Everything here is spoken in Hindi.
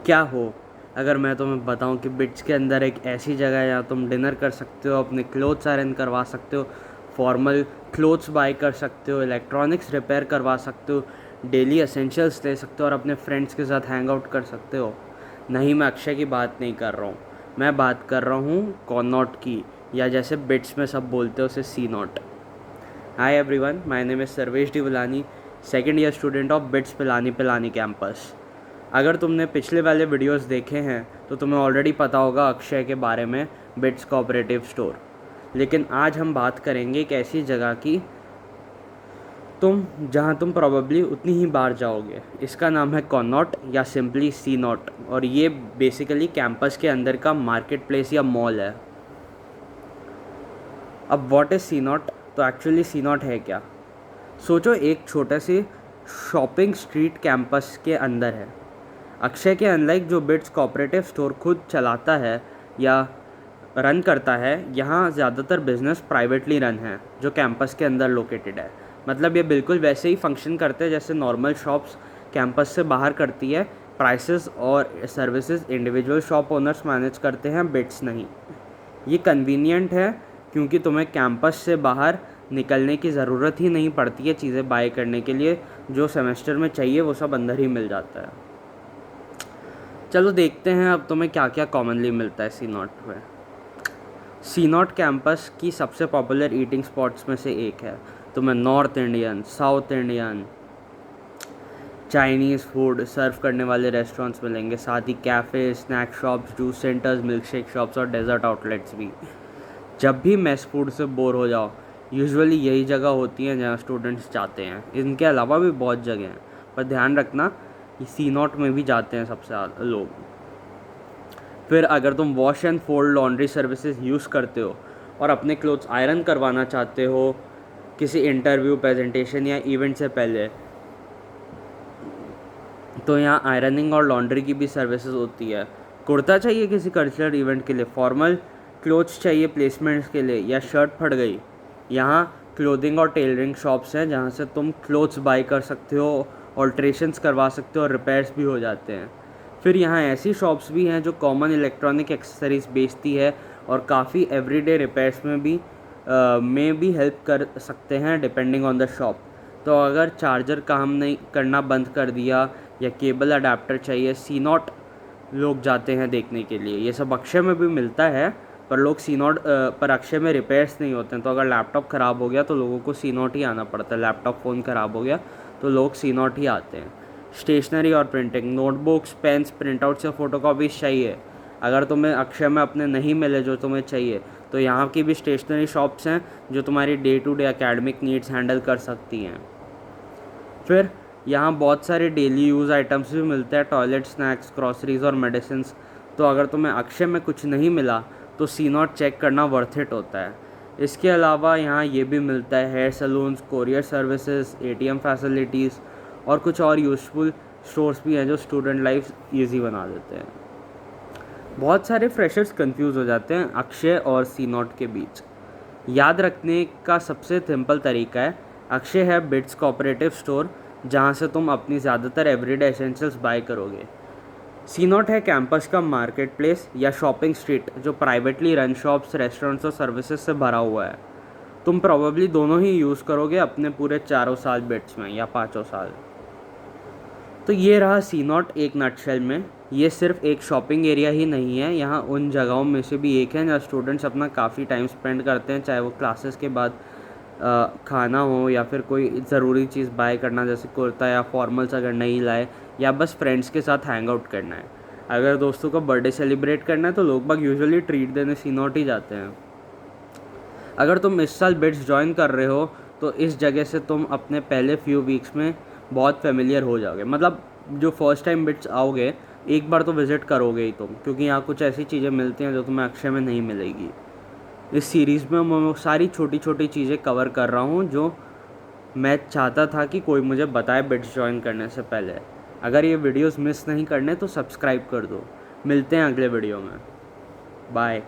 क्या हो अगर मैं तुम्हें बताऊं कि बिट्स के अंदर एक ऐसी जगह है जहाँ तुम डिनर कर सकते हो, अपने क्लोथ्स आयरन करवा सकते हो, फॉर्मल क्लोथ्स बाय कर सकते हो, इलेक्ट्रॉनिक्स रिपेयर करवा सकते हो, डेली एसेंशियल्स ले सकते हो और अपने फ्रेंड्स के साथ हैंग आउट कर सकते हो। नहीं, मैं अक्षय की बात नहीं कर रहा हूँ, मैं बात कर रहा हूँ कॉनॉट की, या जैसे बिट्स में सब बोलते हो उसे C not. Hi everyone, my name is Sarvesh Divlani, second year student of BITS Pilani Pilani campus. अगर तुमने पिछले वाले वीडियोस देखे हैं तो तुम्हें ऑलरेडी पता होगा अक्षय के बारे में, बिट्स कोऑपरेटिव स्टोर। लेकिन आज हम बात करेंगे एक ऐसी जगह की जहां तुम प्रॉबेबली उतनी ही बार जाओगे। इसका नाम है कॉनॉट या सिंपली सी नॉट, और ये बेसिकली कैंपस के अंदर का मार्केट प्लेस या मॉल है। अब व्हाट इज़ सी नॉट? तो एक्चुअली सी नॉट है क्या? सोचो, एक छोटे सी शॉपिंग स्ट्रीट कैंपस के अंदर है। अक्षय के अनलाइक जो बिट्स कोऑपरेटिव स्टोर खुद चलाता है या रन करता है, यहाँ ज़्यादातर बिजनेस प्राइवेटली रन है जो कैंपस के अंदर लोकेटेड है। मतलब ये बिल्कुल वैसे ही फंक्शन करते हैं जैसे नॉर्मल शॉप्स कैंपस से बाहर करती है। प्राइसेस और services individual shop owners manage करते हैं, बिट्स नहीं। ये कन्वीनियंट है क्योंकि तुम्हें कैंपस से बाहर निकलने की ज़रूरत ही नहीं पड़ती है चीज़ें बाय करने के लिए। जो सेमेस्टर में चाहिए वो सब अंदर ही मिल जाता है। चलो देखते हैं अब तुम्हें क्या क्या कॉमनली मिलता है सी नॉट में। सी नॉट कैंपस की सबसे पॉपुलर ईटिंग स्पॉट्स में से एक है। तुम्हें north Indian, south Indian, Chinese food serve करने वाले रेस्टोरेंट्स मिलेंगे, साथ ही cafe, snack shops, juice centres, milk shake shops और डेजर्ट आउटलेट्स भी। जब भी मेस फूड से बोर हो जाओ, यूजुअली यही जगह होती हैं जहाँ स्टूडेंट्स जाते हैं। इनके अलावा भी बहुत जगह हैं, पर ध्यान रखना कि सी नॉट में भी जाते हैं सबसे ज़्यादा लोग। फिर अगर तुम wash and fold laundry services use करते हो और अपने क्लोथ्स आयरन करवाना चाहते हो किसी इंटरव्यू, प्रेजेंटेशन या इवेंट से पहले, तो यहाँ आयरनिंग और लॉन्ड्री की भी सर्विसेज होती है। कुर्ता चाहिए किसी कल्चरल इवेंट के लिए, फॉर्मल क्लोथ्स चाहिए प्लेसमेंट्स के लिए, या शर्ट फट गई, यहाँ क्लोथिंग और टेलरिंग शॉप्स हैं जहाँ से तुम क्लोथ्स बाय कर सकते हो, ऑल्ट्रेशंस करवा सकते हो और रिपेयर्स भी हो जाते हैं। फिर यहाँ ऐसी शॉप्स भी हैं जो कॉमन इलेक्ट्रॉनिक एक्सेसरीज बेचती है और काफ़ी एवरीडे रिपेयर्स में भी हेल्प कर सकते हैं डिपेंडिंग ऑन द शॉप। तो अगर चार्जर काम नहीं करना बंद कर दिया या केबल अडेप्टर चाहिए, सी नॉट लोग जाते हैं देखने के लिए। ये सब अक्षय में भी मिलता है, पर लोग सी नॉट पर अक्षय में रिपेयर्स नहीं होते हैं। तो अगर लैपटॉप ख़राब हो गया तो लोगों को सी नॉट ही आना पड़ता है। लैपटॉप फ़ोन ख़राब हो गया तो लोग सी नॉट ही आते हैं। स्टेशनरी और प्रिंटिंग, नोटबुक्स, पेन्स, प्रिंटआउट्स या फ़ोटोकॉपीज़ चाहिए, अगर तुम्हें अक्षय में अपने नहीं मिले जो तुम्हें चाहिए, तो यहाँ की भी स्टेशनरी शॉप्स हैं जो तुम्हारी day to day academic needs handle कर सकती हैं। फिर यहाँ बहुत सारे डेली यूज़ आइटम्स भी मिलते हैं, टॉयलेट, स्नैक्स, ग्रॉसरीज और मेडिसिन्स। तो अगर तुम्हें अक्षय में कुछ नहीं मिला तो सी नॉट चेक करना वर्थ इट होता है। इसके अलावा यहाँ ये भी मिलता है hair salons, courier services, ATM facilities और कुछ और यूज़फुल स्टोर्स भी हैं जो स्टूडेंट लाइफ ईजी बना देते हैं। बहुत सारे फ्रेशर्स कंफ्यूज हो जाते हैं अक्षय और सी नॉट के बीच। याद रखने का सबसे सिंपल तरीका है, अक्षय है बिट्स कोऑपरेटिव स्टोर जहाँ से तुम अपनी ज़्यादातर एवरीडे एसेंशियल्स बाय करोगे। सी नॉट है कैंपस का मार्केट प्लेस या शॉपिंग स्ट्रीट जो प्राइवेटली रन शॉप्स, रेस्टोरेंट्स और सर्विसेज से भरा हुआ है। तुम प्रॉबेबली दोनों ही यूज़ करोगे अपने पूरे 4 साल बिट्स में या 5 साल। तो ये रहा सी नॉट एक नटशेल में। ये सिर्फ एक शॉपिंग एरिया ही नहीं है, यहाँ उन जगहों में से भी एक है जहाँ स्टूडेंट्स अपना काफ़ी टाइम स्पेंड करते हैं, चाहे वो क्लासेस के बाद खाना हो या फिर कोई ज़रूरी चीज़ बाय करना जैसे कुर्ता या फॉर्मल्स अगर नहीं लाए, या बस फ्रेंड्स के साथ हैंग आउट करना है। अगर दोस्तों का बर्थडे सेलिब्रेट करना है तो लोग बाग यूजुअली ट्रीट देने सी नॉट ही जाते हैं। अगर तुम इस साल बिट्स ज्वाइन कर रहे हो तो इस जगह से तुम अपने पहले फ्यू वीक्स में बहुत फेमिलियर हो जाओगे। मतलब जो फर्स्ट टाइम बिट्स आओगे एक बार तो विज़िट करोगे ही तुम, क्योंकि यहाँ कुछ ऐसी चीज़ें मिलती हैं जो तुम्हें अक्षय में नहीं मिलेगी। इस सीरीज़ में मैं सारी छोटी छोटी चीज़ें कवर कर रहा हूँ जो मैं चाहता था कि कोई मुझे बताए बिट्स ज्वाइन करने से पहले। अगर ये वीडियोस मिस नहीं करने तो सब्सक्राइब कर दो। मिलते हैं अगले वीडियो में। बाय।